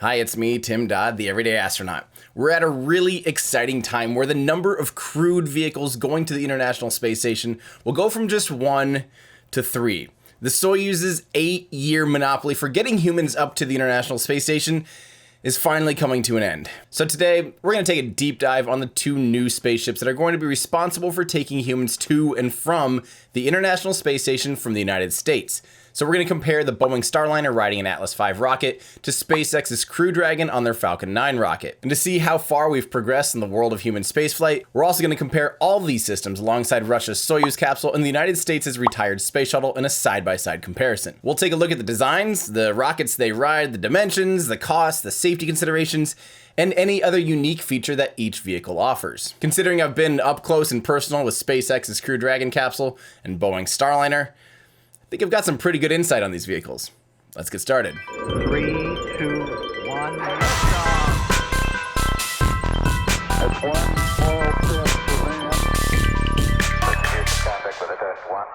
Hi, it's me, Tim Dodd, the Everyday Astronaut. We're at a really exciting time where the number of crewed vehicles going to the International Space Station will go from just 1 to 3. The Soyuz's 8-year monopoly for getting humans up to the International Space Station is finally coming to an end. So today, we're going to take a deep dive on the 2 new spaceships that are going to be responsible for taking humans to and from the International Space Station from the United States. So we're going to compare the Boeing Starliner riding an Atlas V rocket to SpaceX's Crew Dragon on their Falcon 9 rocket. And to see how far we've progressed in the world of human spaceflight, we're also going to compare all these systems alongside Russia's Soyuz capsule and the United States' retired Space Shuttle in a side-by-side comparison. We'll take a look at the designs, the rockets they ride, the dimensions, the costs, the safety considerations, and any other unique feature that each vehicle offers. Considering I've been up close and personal with SpaceX's Crew Dragon capsule and Boeing Starliner, I think I've got some pretty good insight on these vehicles. Let's get started. 3, 2, 1, liftoff. That's one small step for man. Contact with a test 1.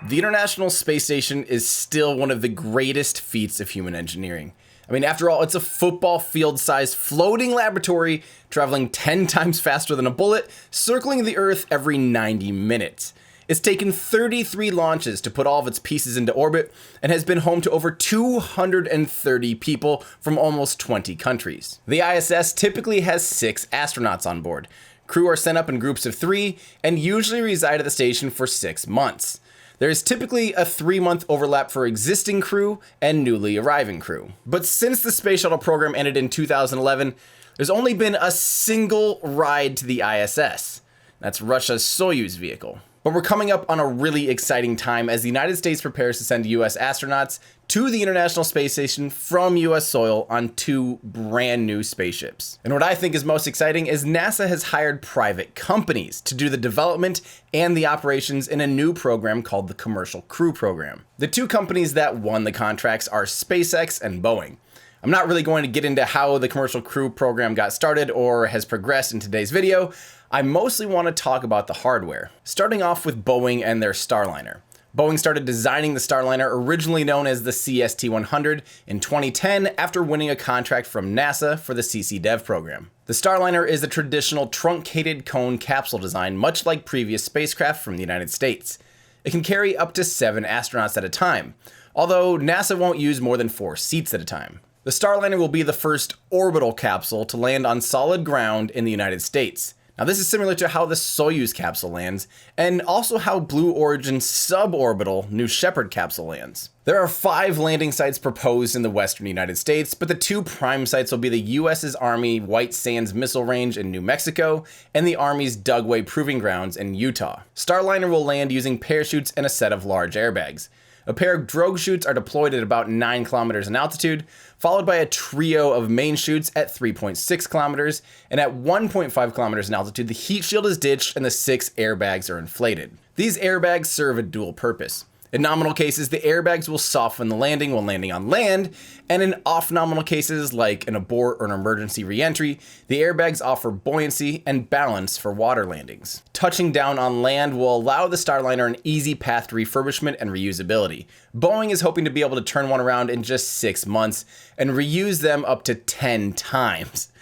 The International Space Station is still one of the greatest feats of human engineering. I mean, after all, it's a football field-sized floating laboratory traveling 10 times faster than a bullet, circling the Earth every 90 minutes. It's taken 33 launches to put all of its pieces into orbit and has been home to over 230 people from almost 20 countries. The ISS typically has 6 astronauts on board. Crew are sent up in groups of 3 and usually reside at the station for 6 months. There is typically a 3-month overlap for existing crew and newly arriving crew. But since the Space Shuttle program ended in 2011, there's only been a single ride to the ISS. That's Russia's Soyuz vehicle. But we're coming up on a really exciting time as the United States prepares to send US astronauts to the International Space Station from US soil on 2 brand new spaceships. And what I think is most exciting is NASA has hired private companies to do the development and the operations in a new program called the Commercial Crew Program. The 2 companies that won the contracts are SpaceX and Boeing. I'm not really going to get into how the Commercial Crew Program got started or has progressed in today's video. I mostly want to talk about the hardware, starting off with Boeing and their Starliner. Boeing started designing the Starliner, originally known as the CST-100, in 2010 after winning a contract from NASA for the CC-DEV program. The Starliner is a traditional truncated cone capsule design, much like previous spacecraft from the United States. It can carry up to 7 astronauts at a time, although NASA won't use more than 4 seats at a time. The Starliner will be the first orbital capsule to land on solid ground in the United States. Now, this is similar to how the Soyuz capsule lands, and also how Blue Origin's suborbital New Shepard capsule lands. There are 5 landing sites proposed in the western United States, but the 2 prime sites will be the U.S.'s Army White Sands Missile Range in New Mexico, and the Army's Dugway Proving Grounds in Utah. Starliner will land using parachutes and a set of large airbags. A pair of drogue chutes are deployed at about 9 kilometers in altitude, followed by a trio of main chutes at 3.6 kilometers, and at 1.5 kilometers in altitude, the heat shield is ditched and the 6 airbags are inflated. These airbags serve a dual purpose. In nominal cases, the airbags will soften the landing when landing on land, and in off-nominal cases, like an abort or an emergency re-entry, the airbags offer buoyancy and balance for water landings. Touching down on land will allow the Starliner an easy path to refurbishment and reusability. Boeing is hoping to be able to turn one around in just 6 months and reuse them up to 10 times.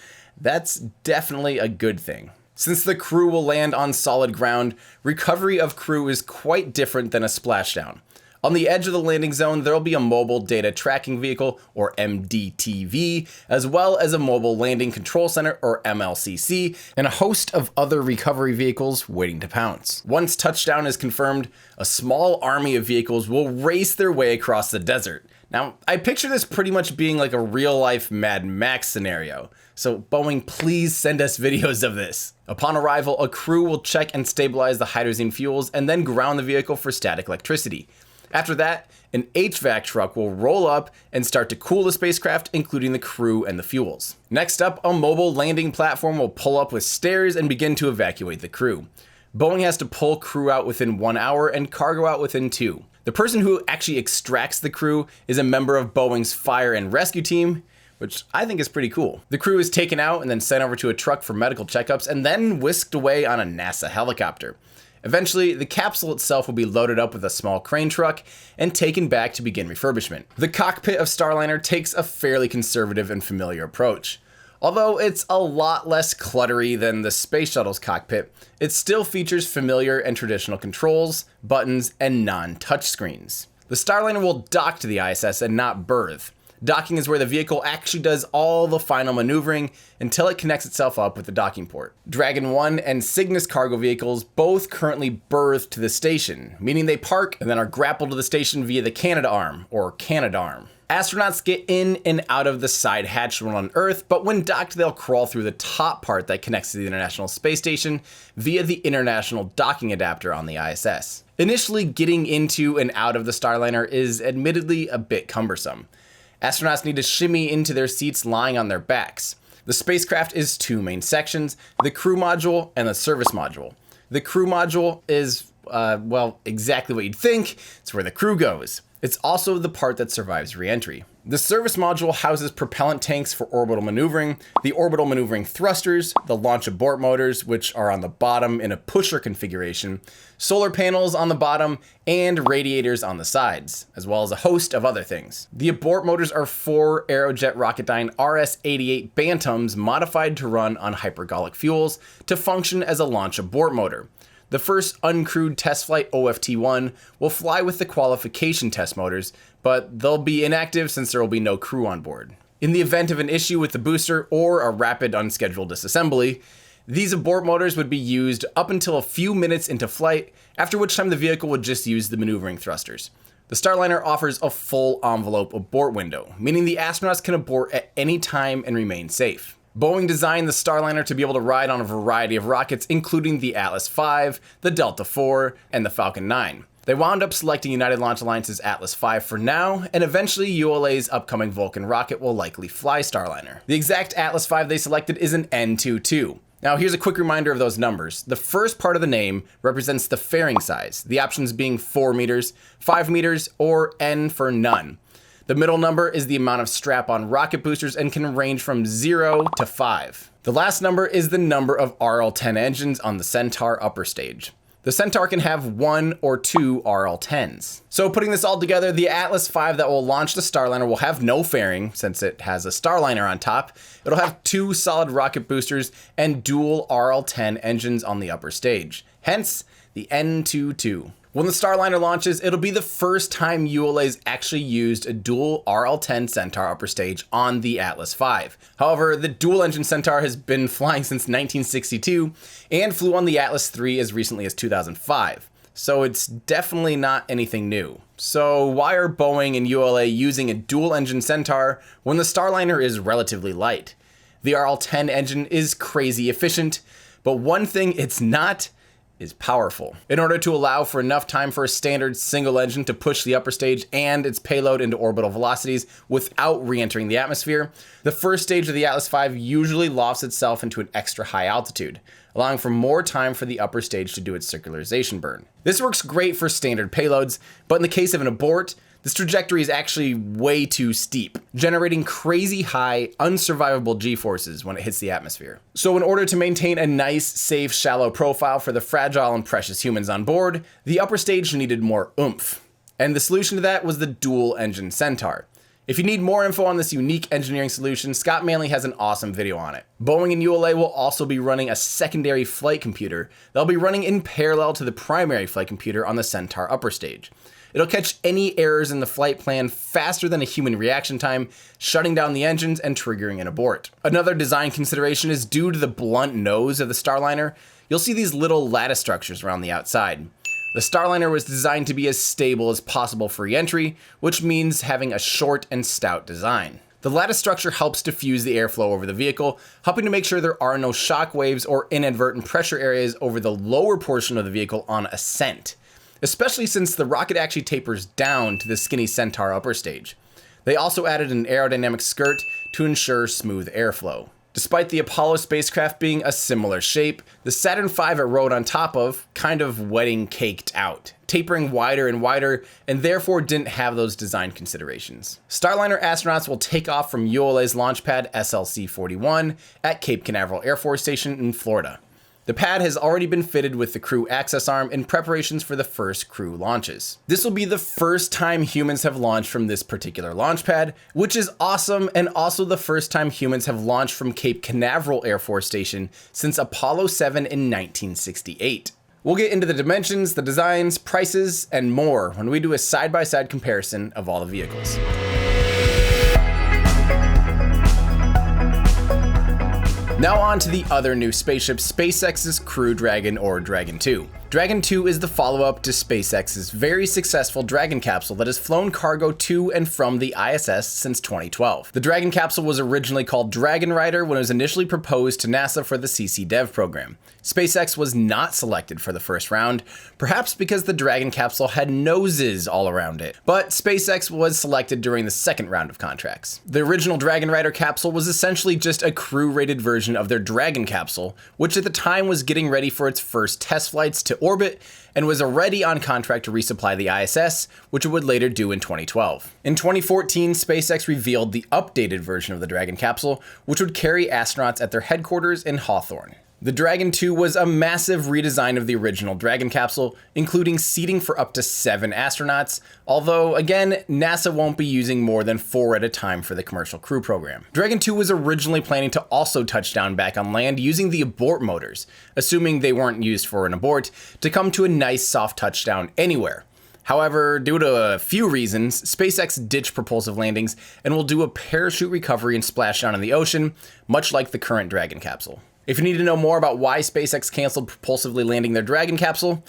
That's definitely a good thing. Since the crew will land on solid ground, recovery of crew is quite different than a splashdown. On the edge of the landing zone, there will be a mobile data tracking vehicle, or MDTV, as well as a mobile landing control center, or MLCC, and a host of other recovery vehicles waiting to pounce. Once touchdown is confirmed, a small army of vehicles will race their way across the desert. Now, I picture this pretty much being like a real-life Mad Max scenario, so Boeing, please send us videos of this. Upon arrival, a crew will check and stabilize the hydrazine fuels and then ground the vehicle for static electricity. After that, an HVAC truck will roll up and start to cool the spacecraft, including the crew and the fuels. Next up, a mobile landing platform will pull up with stairs and begin to evacuate the crew. Boeing has to pull crew out within 1 hour and cargo out within 2. The person who actually extracts the crew is a member of Boeing's fire and rescue team, which I think is pretty cool. The crew is taken out and then sent over to a truck for medical checkups and then whisked away on a NASA helicopter. Eventually, the capsule itself will be loaded up with a small crane truck and taken back to begin refurbishment. The cockpit of Starliner takes a fairly conservative and familiar approach. Although it's a lot less cluttery than the Space Shuttle's cockpit, it still features familiar and traditional controls, buttons, and non-touch screens. The Starliner will dock to the ISS and not berth. Docking is where the vehicle actually does all the final maneuvering until it connects itself up with the docking port. Dragon 1 and Cygnus cargo vehicles both currently berth to the station, meaning they park and then are grappled to the station via the Canadarm, or Canadarm. Astronauts get in and out of the side hatch when on Earth, but when docked, they'll crawl through the top part that connects to the International Space Station via the International Docking Adapter on the ISS. Initially, getting into and out of the Starliner is admittedly a bit cumbersome. Astronauts need to shimmy into their seats lying on their backs. The spacecraft is two main sections, the crew module and the service module. The crew module is, well, exactly what you'd think. It's where the crew goes. It's also the part that survives re-entry. The service module houses propellant tanks for orbital maneuvering, the orbital maneuvering thrusters, the launch abort motors, which are on the bottom in a pusher configuration, solar panels on the bottom, and radiators on the sides, as well as a host of other things. The abort motors are 4 Aerojet Rocketdyne RS-88 Bantams modified to run on hypergolic fuels to function as a launch abort motor. The first uncrewed test flight, OFT-1, will fly with the qualification test motors, but they'll be inactive since there will be no crew on board. In the event of an issue with the booster or a rapid unscheduled disassembly, these abort motors would be used up until a few minutes into flight, after which time the vehicle would just use the maneuvering thrusters. The Starliner offers a full envelope abort window, meaning the astronauts can abort at any time and remain safe. Boeing designed the Starliner to be able to ride on a variety of rockets, including the Atlas V, the Delta IV, and the Falcon 9. They wound up selecting United Launch Alliance's Atlas V for now, and eventually ULA's upcoming Vulcan rocket will likely fly Starliner. The exact Atlas V they selected is an N22. Now here's a quick reminder of those numbers. The first part of the name represents the fairing size, the options being 4 meters, 5 meters, or N for none. The middle number is the amount of strap-on rocket boosters and can range from 0 to 5. The last number is the number of RL-10 engines on the Centaur upper stage. The Centaur can have 1 or 2 RL-10s. So putting this all together, the Atlas V that will launch the Starliner will have no fairing since it has a Starliner on top. It'll have 2 solid rocket boosters and dual RL-10 engines on the upper stage. Hence, the N22. When the Starliner launches, it'll be the first time ULA's actually used a dual RL-10 Centaur upper stage on the Atlas V. However, the dual-engine Centaur has been flying since 1962 and flew on the Atlas III as recently as 2005. So it's definitely not anything new. So why are Boeing and ULA using a dual-engine Centaur when the Starliner is relatively light? The RL-10 engine is crazy efficient, but one thing it's not is powerful. In order to allow for enough time for a standard single engine to push the upper stage and its payload into orbital velocities without re-entering the atmosphere, the first stage of the Atlas V usually lofts itself into an extra high altitude, allowing for more time for the upper stage to do its circularization burn. This works great for standard payloads, but in the case of an abort, this trajectory is actually way too steep, generating crazy high, unsurvivable G-forces when it hits the atmosphere. So in order to maintain a nice, safe, shallow profile for the fragile and precious humans on board, the upper stage needed more oomph. And the solution to that was the dual-engine Centaur. If you need more info on this unique engineering solution, Scott Manley has an awesome video on it. Boeing and ULA will also be running a secondary flight computer that'll be running in parallel to the primary flight computer on the Centaur upper stage. It'll catch any errors in the flight plan faster than a human reaction time, shutting down the engines and triggering an abort. Another design consideration is due to the blunt nose of the Starliner. You'll see these little lattice structures around the outside. The Starliner was designed to be as stable as possible for re-entry, which means having a short and stout design. The lattice structure helps diffuse the airflow over the vehicle, helping to make sure there are no shock waves or inadvertent pressure areas over the lower portion of the vehicle on ascent, especially since the rocket actually tapers down to the skinny Centaur upper stage. They also added an aerodynamic skirt to ensure smooth airflow. Despite the Apollo spacecraft being a similar shape, the Saturn V it rode on top of kind of wedding caked out, tapering wider and wider, and therefore didn't have those design considerations. Starliner astronauts will take off from ULA's launch pad SLC-41 at Cape Canaveral Air Force Station in Florida. The pad has already been fitted with the crew access arm in preparations for the first crew launches. This will be the first time humans have launched from this particular launch pad, which is awesome, and also the first time humans have launched from Cape Canaveral Air Force Station since Apollo 7 in 1968. We'll get into the dimensions, the designs, prices, and more when we do a side-by-side comparison of all the vehicles. Now on to the other new spaceship, SpaceX's Crew Dragon, or Dragon 2. Dragon 2 is the follow-up to SpaceX's very successful Dragon capsule that has flown cargo to and from the ISS since 2012. The Dragon capsule was originally called Dragon Rider when it was initially proposed to NASA for the CC Dev program. SpaceX was not selected for the first round, perhaps because the Dragon capsule had noses all around it, but SpaceX was selected during the second round of contracts. The original Dragon Rider capsule was essentially just a crew-rated version of their Dragon capsule, which at the time was getting ready for its first test flights to orbit and was already on contract to resupply the ISS, which it would later do in 2012. In 2014, SpaceX revealed the updated version of the Dragon capsule, which would carry astronauts at their headquarters in Hawthorne. The Dragon 2 was a massive redesign of the original Dragon capsule, including seating for up to 7 astronauts, although again, NASA won't be using more than 4 at a time for the commercial crew program. Dragon 2 was originally planning to also touch down back on land using the abort motors, assuming they weren't used for an abort, to come to a nice soft touchdown anywhere. However, due to a few reasons, SpaceX ditched propulsive landings and will do a parachute recovery and splashdown in the ocean, much like the current Dragon capsule. If you need to know more about why SpaceX canceled propulsively landing their Dragon capsule,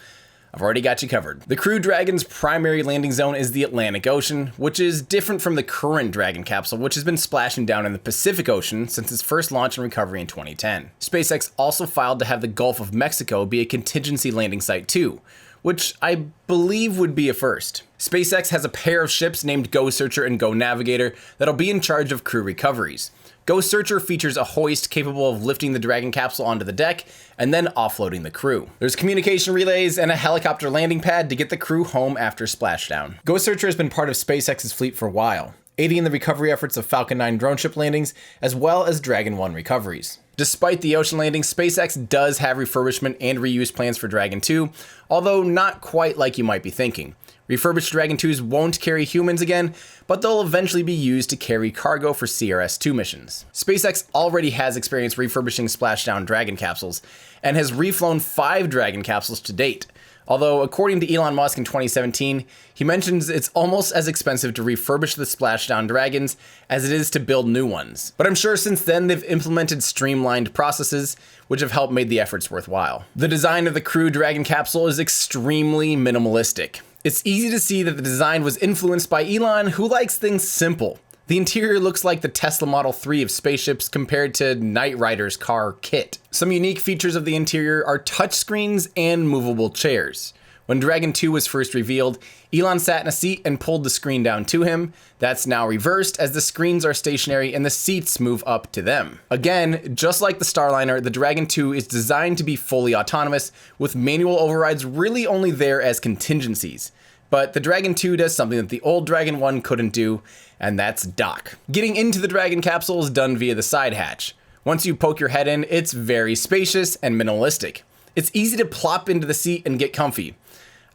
I've already got you covered. The Crew Dragon's primary landing zone is the Atlantic Ocean, which is different from the current Dragon capsule, which has been splashing down in the Pacific Ocean since its first launch and recovery in 2010. SpaceX also filed to have the Gulf of Mexico be a contingency landing site too, which I believe would be a first. SpaceX has a pair of ships named Go Searcher and Go Navigator that'll be in charge of crew recoveries. Go Searcher features a hoist capable of lifting the Dragon capsule onto the deck and then offloading the crew. There's communication relays and a helicopter landing pad to get the crew home after splashdown. Go Searcher has been part of SpaceX's fleet for a while, aiding in the recovery efforts of Falcon 9 drone ship landings as well as Dragon 1 recoveries. Despite the ocean landing, SpaceX does have refurbishment and reuse plans for Dragon 2, although not quite like you might be thinking. Refurbished Dragon 2s won't carry humans again, but they'll eventually be used to carry cargo for CRS-2 missions. SpaceX already has experience refurbishing splashdown Dragon capsules, and has reflown 5 Dragon capsules to date. Although, according to Elon Musk in 2017, he mentions it's almost as expensive to refurbish the splashdown Dragons as it is to build new ones. But I'm sure since then they've implemented streamlined processes, which have helped make the efforts worthwhile. The design of the Crew Dragon capsule is extremely minimalistic. It's easy to see that the design was influenced by Elon, who likes things simple. The interior looks like the Tesla Model 3 of spaceships compared to Knight Rider's car kit. Some unique features of the interior are touchscreens and movable chairs. When Dragon 2 was first revealed, Elon sat in a seat and pulled the screen down to him. That's now reversed as the screens are stationary and the seats move up to them. Again, just like the Starliner, the Dragon 2 is designed to be fully autonomous, with manual overrides really only there as contingencies. But the Dragon 2 does something that the old Dragon 1 couldn't do, and that's dock. Getting into the Dragon capsule is done via the side hatch. Once you poke your head in, it's very spacious and minimalistic. It's easy to plop into the seat and get comfy.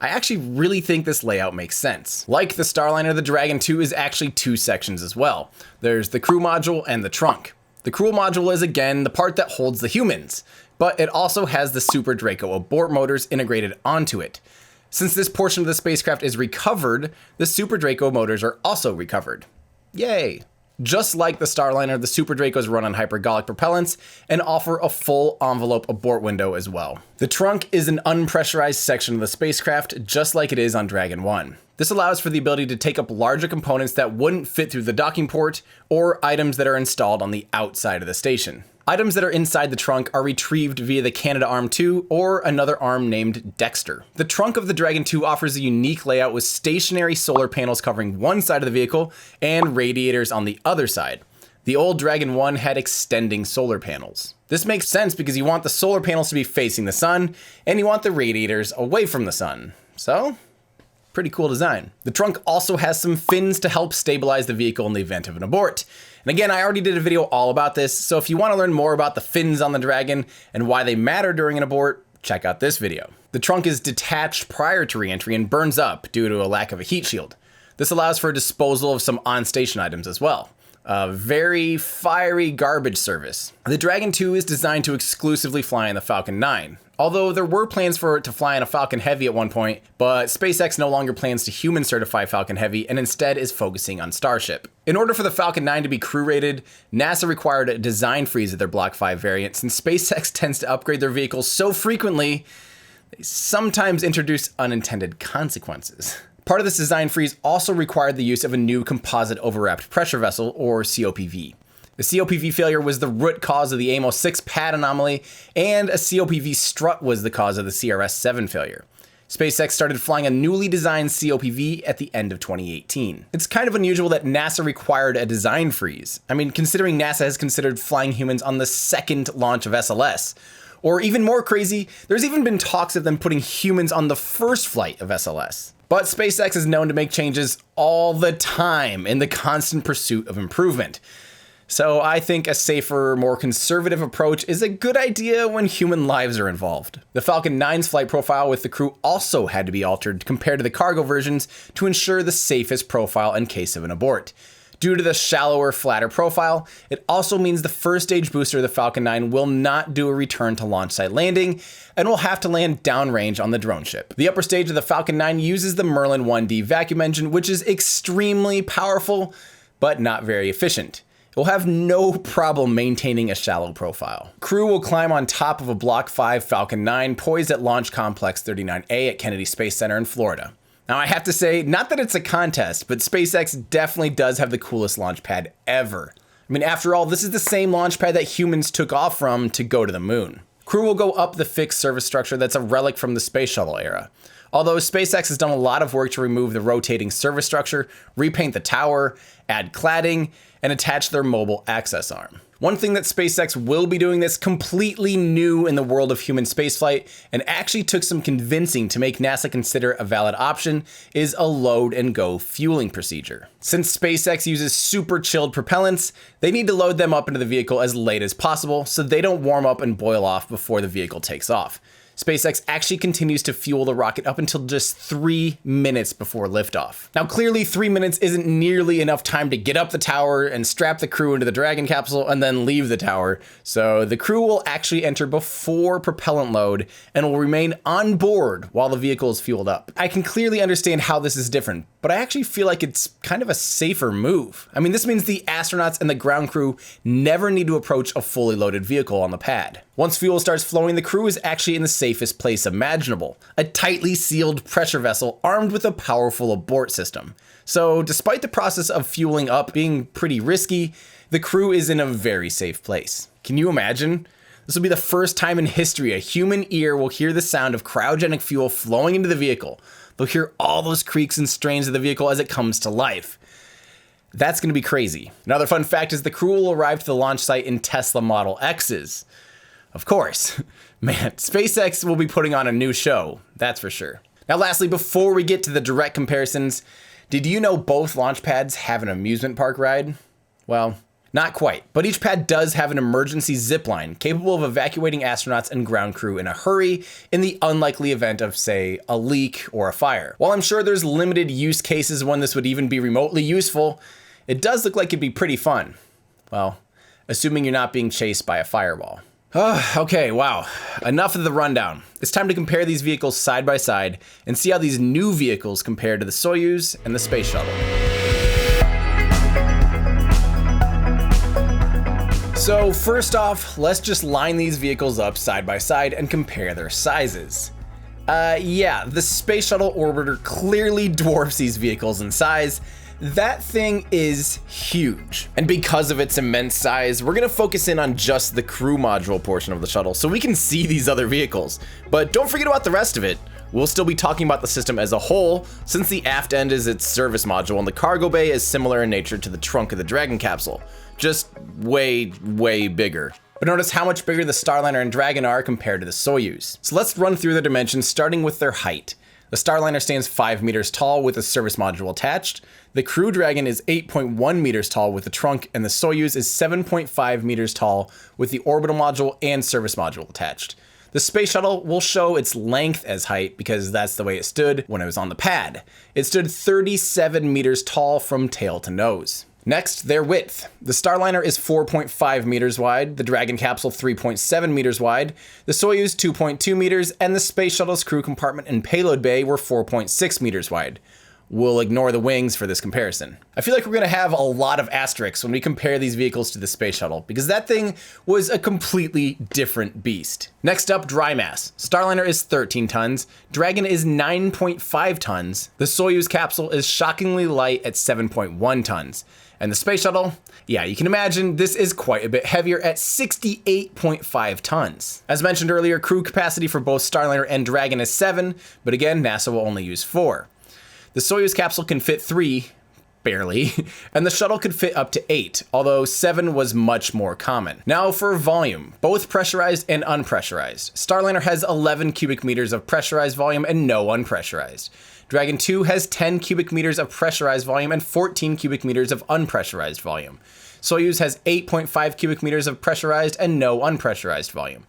I actually really think this layout makes sense. Like the Starliner, the Dragon 2 is actually 2 sections as well. There's the crew module and the trunk. The crew module is again the part that holds the humans, but it also has the Super Draco abort motors integrated onto it. Since this portion of the spacecraft is recovered, the Super Draco motors are also recovered. Yay! Just like the Starliner, the Super Dracos run on hypergolic propellants and offer a full envelope abort window as well. The trunk is an unpressurized section of the spacecraft, just like it is on Dragon 1. This allows for the ability to take up larger components that wouldn't fit through the docking port, or items that are installed on the outside of the station. Items that are inside the trunk are retrieved via the Canadarm2 or another arm named Dexter. The trunk of the Dragon 2 offers a unique layout with stationary solar panels covering one side of the vehicle and radiators on the other side. The old Dragon 1 had extending solar panels. This makes sense because you want the solar panels to be facing the sun, and you want the radiators away from the sun. So, pretty cool design. The trunk also has some fins to help stabilize the vehicle in the event of an abort. And again, I already did a video all about this, so if you want to learn more about the fins on the Dragon and why they matter during an abort, check out this video. The trunk is detached prior to re-entry and burns up due to a lack of a heat shield. This allows for disposal of some on-station items as well. A very fiery garbage service. The Dragon 2 is designed to exclusively fly in the Falcon 9, although there were plans for it to fly in a Falcon Heavy at one point, but SpaceX no longer plans to human certify Falcon Heavy and instead is focusing on Starship. In order for the Falcon 9 to be crew rated, NASA required a design freeze of their Block 5 variant, since SpaceX tends to upgrade their vehicles so frequently, they sometimes introduce unintended consequences. Part of this design freeze also required the use of a new composite overwrapped pressure vessel, or COPV. The COPV failure was the root cause of the Amos 6 pad anomaly, and a COPV strut was the cause of the CRS-7 failure. SpaceX started flying a newly designed COPV at the end of 2018. It's kind of unusual that NASA required a design freeze. I mean, considering NASA has considered flying humans on the second launch of SLS. Or even more crazy, there's even been talks of them putting humans on the first flight of SLS. But SpaceX is known to make changes all the time in the constant pursuit of improvement. So I think a safer, more conservative approach is a good idea when human lives are involved. The Falcon 9's flight profile with the crew also had to be altered compared to the cargo versions to ensure the safest profile in case of an abort. Due to the shallower, flatter profile, it also means the first stage booster of the Falcon 9 will not do a return to launch site landing and will have to land downrange on the drone ship. The upper stage of the Falcon 9 uses the Merlin 1D vacuum engine, which is extremely powerful, but not very efficient. It will have no problem maintaining a shallow profile. Crew will climb on top of a Block 5 Falcon 9 poised at Launch Complex 39A at Kennedy Space Center in Florida. Now I have to say, not that it's a contest, but SpaceX definitely does have the coolest launch pad ever. I mean, after all, this is the same launch pad that humans took off from to go to the moon. Crew will go up the fixed service structure that's a relic from the Space Shuttle era. Although SpaceX has done a lot of work to remove the rotating service structure, repaint the tower, add cladding, and attach their mobile access arm. One thing that SpaceX will be doing that's completely new in the world of human spaceflight, and actually took some convincing to make NASA consider a valid option, is a load and go fueling procedure. Since SpaceX uses super chilled propellants, they need to load them up into the vehicle as late as possible so they don't warm up and boil off before the vehicle takes off. SpaceX actually continues to fuel the rocket up until just 3 minutes before liftoff. Now, clearly 3 minutes isn't nearly enough time to get up the tower and strap the crew into the Dragon capsule and then leave the tower, so the crew will actually enter before propellant load and will remain on board while the vehicle is fueled up. I can clearly understand how this is different, but I actually feel like it's kind of a safer move. I mean, this means the astronauts and the ground crew never need to approach a fully loaded vehicle on the pad. Once fuel starts flowing, the crew is actually in the safest place imaginable, a tightly sealed pressure vessel armed with a powerful abort system. So despite the process of fueling up being pretty risky, the crew is in a very safe place. Can you imagine? This will be the first time in history a human ear will hear the sound of cryogenic fuel flowing into the vehicle. They'll hear all those creaks and strains of the vehicle as it comes to life. That's going to be crazy. Another fun fact is the crew will arrive to the launch site in Tesla Model X's. Of course. Man, SpaceX will be putting on a new show, that's for sure. Now lastly, before we get to the direct comparisons, did you know both launch pads have an amusement park ride? Well, not quite, but each pad does have an emergency zip line capable of evacuating astronauts and ground crew in a hurry in the unlikely event of, say, a leak or a fire. While I'm sure there's limited use cases when this would even be remotely useful, it does look like it'd be pretty fun. Well, assuming you're not being chased by a fireball. Okay, wow. Enough of the rundown. It's time to compare these vehicles side by side and see how these new vehicles compare to the Soyuz and the Space Shuttle. So first off, let's just line these vehicles up side by side and compare their sizes. Yeah, the Space Shuttle orbiter clearly dwarfs these vehicles in size. That thing is huge. And because of its immense size, we're gonna focus in on just the crew module portion of the shuttle so we can see these other vehicles. But don't forget about the rest of it. We'll still be talking about the system as a whole, since the aft end is its service module and the cargo bay is similar in nature to the trunk of the Dragon capsule. Just way, way bigger. But notice how much bigger the Starliner and Dragon are compared to the Soyuz. So let's run through their dimensions, starting with their height. The Starliner stands 5 meters tall with a service module attached. The Crew Dragon is 8.1 meters tall with the trunk, and the Soyuz is 7.5 meters tall with the orbital module and service module attached. The Space Shuttle will show its length as height because that's the way it stood when it was on the pad. It stood 37 meters tall from tail to nose. Next, their width. The Starliner is 4.5 meters wide, the Dragon capsule 3.7 meters wide, the Soyuz 2.2 meters, and the Space Shuttle's crew compartment and payload bay were 4.6 meters wide. We'll ignore the wings for this comparison. I feel like we're gonna have a lot of asterisks when we compare these vehicles to the Space Shuttle, because that thing was a completely different beast. Next up, dry mass. Starliner is 13 tons, Dragon is 9.5 tons, the Soyuz capsule is shockingly light at 7.1 tons, and the Space Shuttle, yeah, you can imagine this is quite a bit heavier at 68.5 tons. As mentioned earlier, crew capacity for both Starliner and Dragon is 7, but again, NASA will only use 4. The Soyuz capsule can fit 3, barely, and the shuttle could fit up to 8, although 7 was much more common. Now for volume, both pressurized and unpressurized. Starliner has 11 cubic meters of pressurized volume and no unpressurized. Dragon 2 has 10 cubic meters of pressurized volume and 14 cubic meters of unpressurized volume. Soyuz has 8.5 cubic meters of pressurized and no unpressurized volume.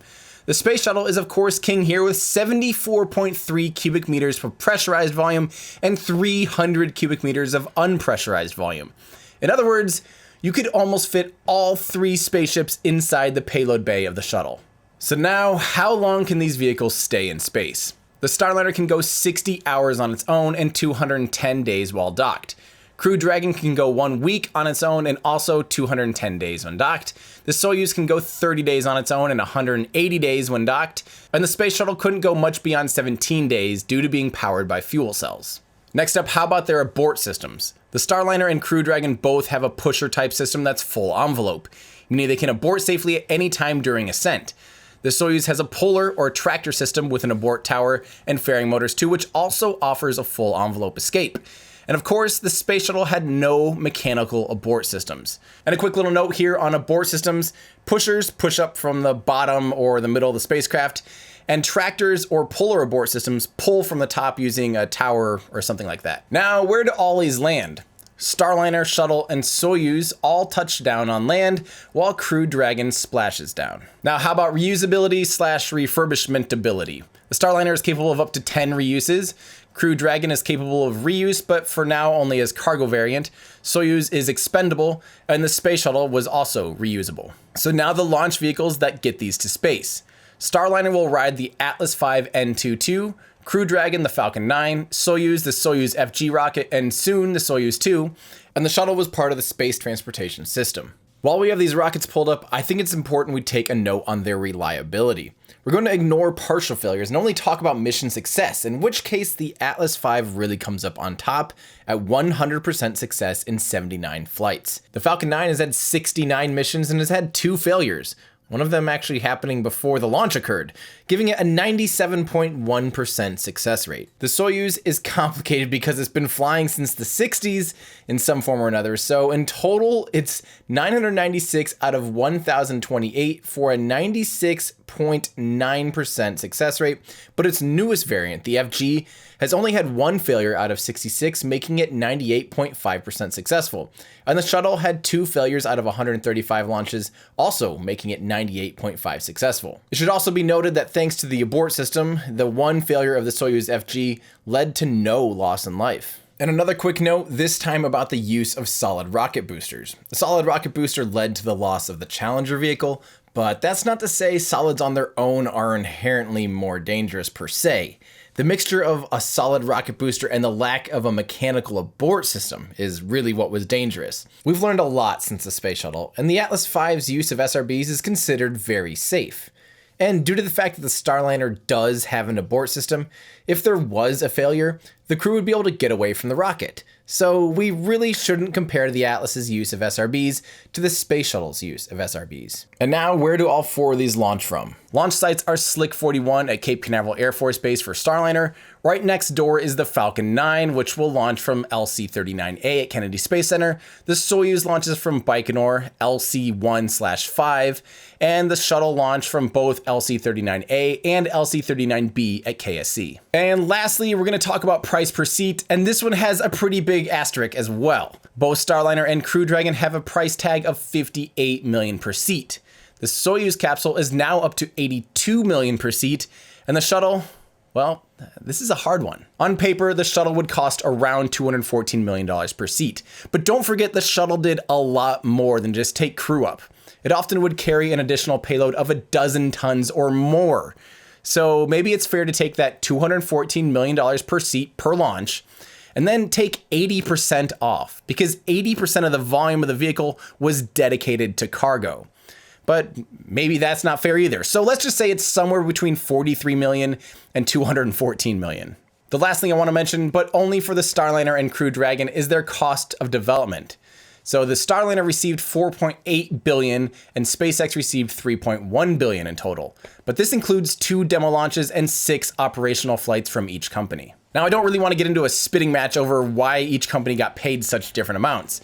The Space Shuttle is of course king here with 74.3 cubic meters of pressurized volume and 300 cubic meters of unpressurized volume. In other words, you could almost fit all 3 spaceships inside the payload bay of the shuttle. So now, how long can these vehicles stay in space? The Starliner can go 60 hours on its own and 210 days while docked. Crew Dragon can go 1 week on its own and also 210 days when docked. The Soyuz can go 30 days on its own and 180 days when docked. And the Space Shuttle couldn't go much beyond 17 days due to being powered by fuel cells. Next up, how about their abort systems? The Starliner and Crew Dragon both have a pusher type system that's full envelope, meaning they can abort safely at any time during ascent. The Soyuz has a puller or tractor system with an abort tower and fairing motors too, which also offers a full envelope escape. And of course, the Space Shuttle had no mechanical abort systems. And a quick little note here on abort systems, pushers push up from the bottom or the middle of the spacecraft, and tractors or puller abort systems pull from the top using a tower or something like that. Now, where do all these land? Starliner, Shuttle, and Soyuz all touch down on land, while Crew Dragon splashes down. Now, how about reusability/refurbishmentability? The Starliner is capable of up to 10 reuses. Crew Dragon is capable of reuse, but for now only as cargo variant. Soyuz is expendable, and the Space Shuttle was also reusable. So now the launch vehicles that get these to space. Starliner will ride the Atlas V N22, Crew Dragon the Falcon 9, Soyuz the Soyuz FG rocket, and soon the Soyuz 2, and the shuttle was part of the space transportation system. While we have these rockets pulled up, I think it's important we take a note on their reliability. We're going to ignore partial failures and only talk about mission success, in which case the Atlas V really comes up on top at 100% success in 79 flights. The Falcon 9 has had 69 missions and has had 2 failures, one of them actually happening before the launch occurred, giving it a 97.1% success rate. The Soyuz is complicated because it's been flying since the 60s in some form or another, so in total it's 996 out of 1,028 for a 96.9% success rate, but its newest variant, the FG, has only had 1 failure out of 66, making it 98.5% successful. And the shuttle had 2 failures out of 135 launches, also making it 98.5% successful. It should also be noted that thanks to the abort system, the 1 failure of the Soyuz FG led to no loss in life. And another quick note, this time about the use of solid rocket boosters. The solid rocket booster led to the loss of the Challenger vehicle, but that's not to say solids on their own are inherently more dangerous per se. The mixture of a solid rocket booster and the lack of a mechanical abort system is really what was dangerous. We've learned a lot since the Space Shuttle, and the Atlas V's use of SRBs is considered very safe. And due to the fact that the Starliner does have an abort system, if there was a failure, the crew would be able to get away from the rocket. So we really shouldn't compare the Atlas's use of SRBs to the Space Shuttle's use of SRBs. And now, where do all 4 of these launch from? Launch sites are Slick 41 at Cape Canaveral Air Force Base for Starliner. Right next door is the Falcon 9, which will launch from LC-39A at Kennedy Space Center. The Soyuz launches from Baikonur, LC-1/5, and the shuttle launched from both LC-39A and LC-39B at KSC. And lastly, we're going to talk about price per seat, and this one has a pretty big big asterisk as well. Both Starliner and Crew Dragon have a price tag of $58 million per seat. The Soyuz capsule is now up to $82 million per seat, and the shuttle, well, this is a hard one. On paper, the shuttle would cost around $214 million per seat. But don't forget the shuttle did a lot more than just take crew up. It often would carry an additional payload of 12 tons or more. So maybe it's fair to take that $214 million per seat per launch and then take 80% off, because 80% of the volume of the vehicle was dedicated to cargo. But maybe that's not fair either. So let's just say it's somewhere between 43 million and 214 million. The last thing I want to mention, but only for the Starliner and Crew Dragon, is their cost of development. So the Starliner received 4.8 billion and SpaceX received 3.1 billion in total. But this includes 2 demo launches and 6 operational flights from each company. Now, I don't really want to get into a spitting match over why each company got paid such different amounts,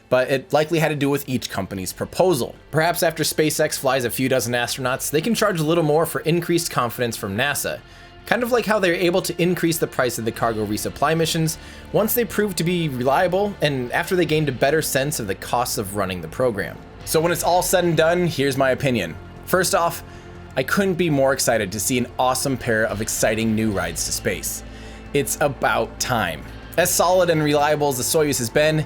but it likely had to do with each company's proposal. Perhaps after SpaceX flies a few dozen astronauts, they can charge a little more for increased confidence from NASA. Kind of like how they're able to increase the price of the cargo resupply missions once they proved to be reliable and after they gained a better sense of the costs of running the program. So when it's all said and done, here's my opinion. First off, I couldn't be more excited to see an awesome pair of exciting new rides to space. It's about time. As solid and reliable as the Soyuz has been,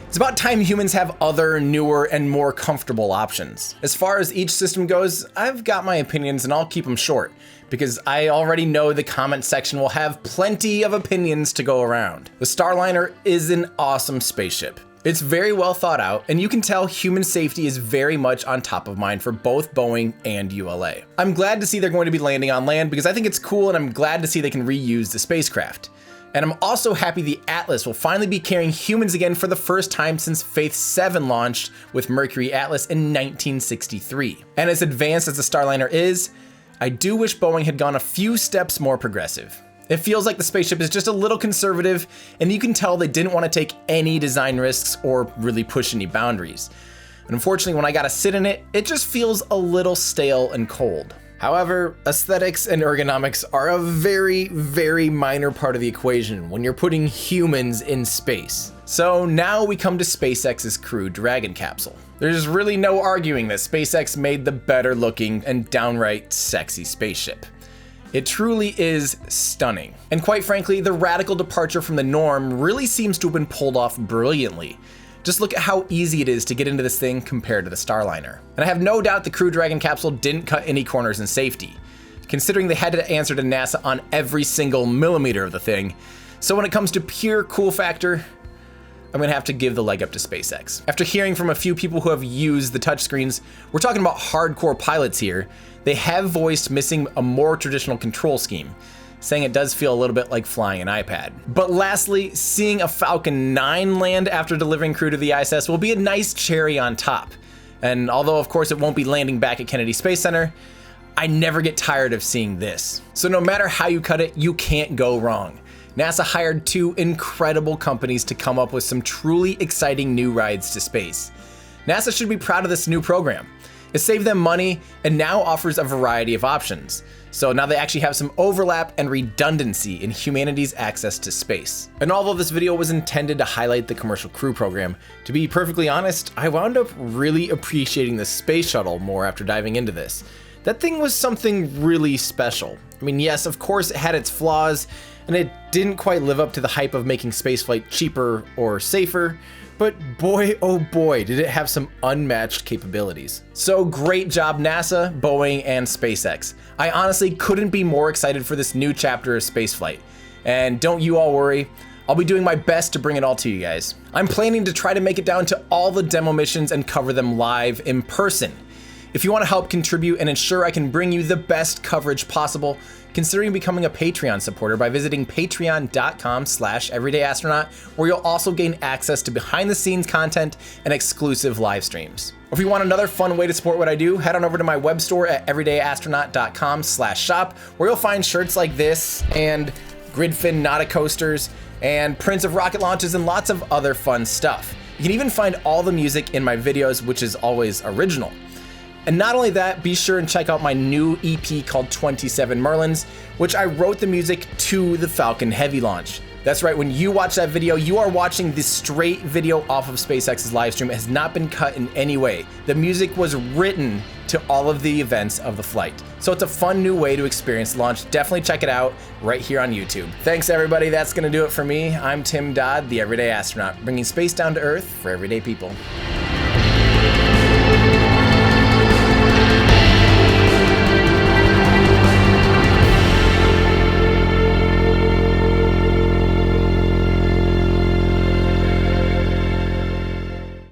it's about time humans have other, newer, and more comfortable options. As far as each system goes, I've got my opinions and I'll keep them short, because I already know the comment section will have plenty of opinions to go around. The Starliner is an awesome spaceship. It's very well thought out, and you can tell human safety is very much on top of mind for both Boeing and ULA. I'm glad to see they're going to be landing on land because I think it's cool, and I'm glad to see they can reuse the spacecraft. And I'm also happy the Atlas will finally be carrying humans again for the first time since Faith 7 launched with Mercury Atlas in 1963. And as advanced as the Starliner is, I do wish Boeing had gone a few steps more progressive. It feels like the spaceship is just a little conservative, and you can tell they didn't want to take any design risks or really push any boundaries. And unfortunately, when I got to sit in it, it just feels a little stale and cold. However, aesthetics and ergonomics are a very, very minor part of the equation when you're putting humans in space. So now we come to SpaceX's Crew Dragon capsule. There's really no arguing that SpaceX made the better looking and downright sexy spaceship. It truly is stunning. And quite frankly, the radical departure from the norm really seems to have been pulled off brilliantly. Just look at how easy it is to get into this thing compared to the Starliner. And I have no doubt the Crew Dragon capsule didn't cut any corners in safety, considering they had to answer to NASA on every single millimeter of the thing. So when it comes to pure cool factor, I'm gonna have to give the leg up to SpaceX. After hearing from a few people who have used the touchscreens, we're talking about hardcore pilots here. They have voiced missing a more traditional control scheme, saying it does feel a little bit like flying an iPad. But lastly, seeing a Falcon 9 land after delivering crew to the ISS will be a nice cherry on top. And although of course it won't be landing back at Kennedy Space Center, I never get tired of seeing this. So no matter how you cut it, you can't go wrong. NASA hired 2 incredible companies to come up with some truly exciting new rides to space. NASA should be proud of this new program. It saved them money and now offers a variety of options. So now they actually have some overlap and redundancy in humanity's access to space. And although this video was intended to highlight the commercial crew program, to be perfectly honest, I wound up really appreciating the Space Shuttle more after diving into this. That thing was something really special. I mean, yes, of course it had its flaws, and it didn't quite live up to the hype of making spaceflight cheaper or safer, but boy, oh boy, did it have some unmatched capabilities. So great job NASA, Boeing, and SpaceX. I honestly couldn't be more excited for this new chapter of spaceflight. And don't you all worry, I'll be doing my best to bring it all to you guys. I'm planning to try to make it down to all the demo missions and cover them live in person. If you want to help contribute and ensure I can bring you the best coverage possible, considering becoming a Patreon supporter by visiting patreon.com/everydayastronaut, where you'll also gain access to behind the scenes content and exclusive live streams. If you want another fun way to support what I do, head on over to my web store at everydayastronaut.com/shop, where you'll find shirts like this and Gridfin Nautic coasters and prints of rocket launches and lots of other fun stuff. You can even find all the music in my videos, which is always original. And not only that, be sure and check out my new EP called 27 Merlins, which I wrote the music to the Falcon Heavy launch. That's right, when you watch that video, you are watching the straight video off of SpaceX's live stream. It has not been cut in any way. The music was written to all of the events of the flight. So it's a fun new way to experience launch. Definitely check it out right here on YouTube. Thanks everybody, that's gonna do it for me. I'm Tim Dodd, the Everyday Astronaut, bringing space down to Earth for everyday people.